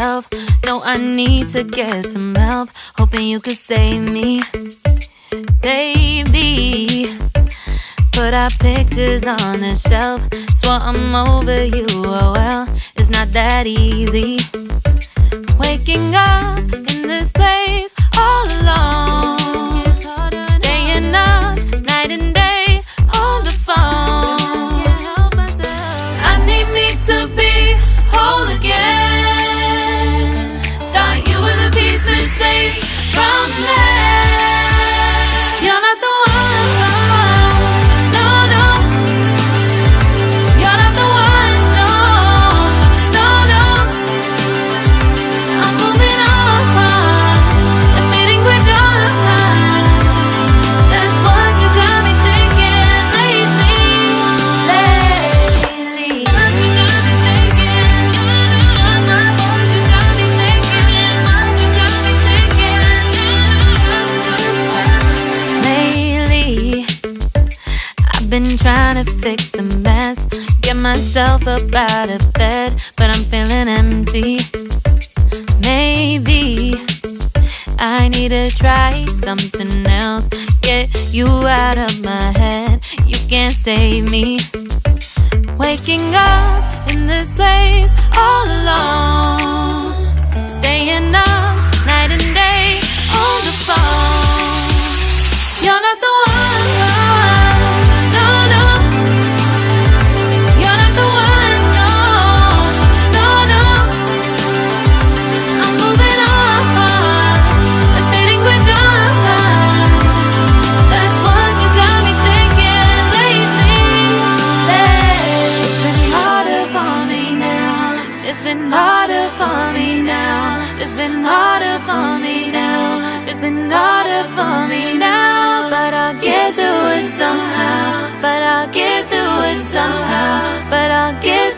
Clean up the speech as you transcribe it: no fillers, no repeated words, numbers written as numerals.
myself. No, I need to get some help. Hoping you could save me, baby. Put our pictures on the shelf. Swore I'm over you, oh well, it's not that easy. Waking up in this place all alone, staying up night and day on the phone. I need me to be whole again. Thought you were the piece missing from last. You're not the one. Been trying to fix the mess, get myself up out of bed, but I'm feeling empty. Maybe I need to try something else, get you out of my head. You can't save me. Waking up in this place all alone, staying up night and day on the phone. You're not the one. It's been harder for me now. It's been harder for me now. It's been harder for me now. But I'll get through it somehow. But I'll get through it somehow. But I'll get